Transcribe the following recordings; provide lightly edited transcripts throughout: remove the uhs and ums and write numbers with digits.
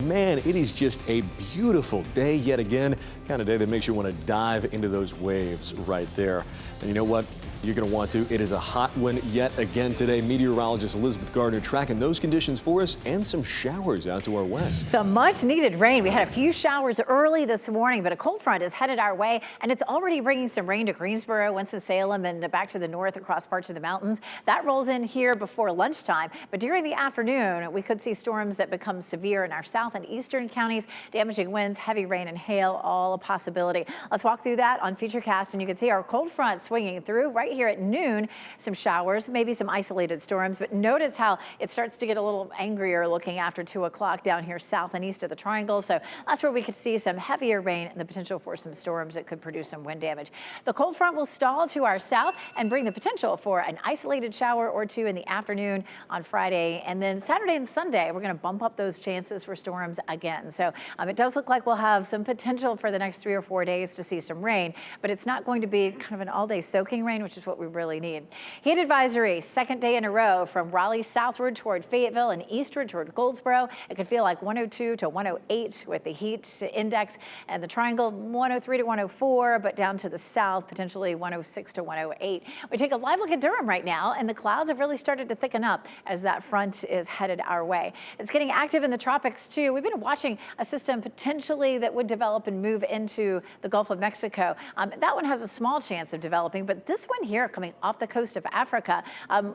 man, it is just a beautiful day yet again. Kind of day that makes you want to dive into those waves right there. And you know what? You're going to want to. It is a hot one yet again today. Meteorologist Elizabeth Gardner tracking those conditions for us and some showers out to our west. Some much needed rain. We had a few showers early this morning, but a cold front is headed our way, and it's already bringing some rain to Greensboro, Winston-Salem, and back to the north across parts of the mountains. That rolls in here before lunchtime, but during the afternoon, we could see storms that become severe in our south and eastern counties. Damaging winds, heavy rain, and hail, all a possibility. Let's walk through that on Futurecast, and you can see our cold front swinging through right here at noon. Some showers, maybe some isolated storms, but notice how it starts to get a little angrier looking after 2 o'clock down here south and east of the triangle. So that's where we could see some heavier rain and the potential for some storms that could produce some wind damage. The cold front will stall to our south and bring the potential for an isolated shower or two in the afternoon on Friday. And then Saturday and Sunday, we're going to bump up those chances for storms again. So it does look like we'll have some potential for the next 3 or 4 days to see some rain, but it's not going to be kind of an all-day soaking rain, which is what we really need. Heat advisory, second day in a row from Raleigh southward toward Fayetteville and eastward toward Goldsboro. It could feel like 102 to 108 with the heat index, and the triangle 103 to 104, but down to the south potentially 106 to 108. We take a live look at Durham right now, and the clouds have really started to thicken up as that front is headed our way. It's getting active in the tropics too. We've been watching a system potentially that would develop and move into the Gulf of Mexico. That one has a small chance of developing, but this one here coming off the coast of Africa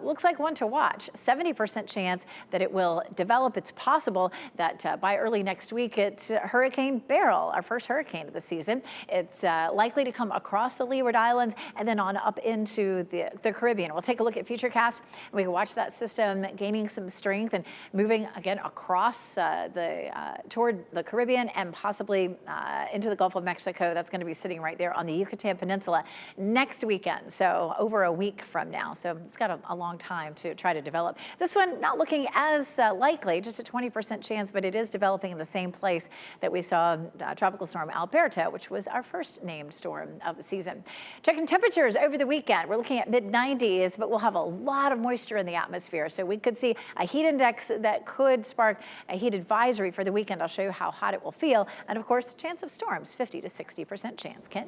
looks like one to watch. 70% chance that it will develop. It's possible that by early next week it's Hurricane Beryl, our first hurricane of the season. It's likely to come across the Leeward Islands and then on up into the Caribbean. We'll take a look at Futurecast, and we can watch that system gaining some strength and moving again across toward the Caribbean and possibly into the Gulf of Mexico. That's going to be sitting right there on the Yucatan Peninsula next weekend, so over a week from now. So it's got a long time to try to develop. This one not looking as likely, just a 20% chance, but it is developing in the same place that we saw Tropical Storm Alberto, which was our first named storm of the season. Checking temperatures over the weekend, we're looking at mid-90s, but we'll have a lot of moisture in the atmosphere. So we could see a heat index that could spark a heat advisory for the weekend. I'll show you how hot it will feel. And of course, chance of storms, 50 to 60% chance. Ken?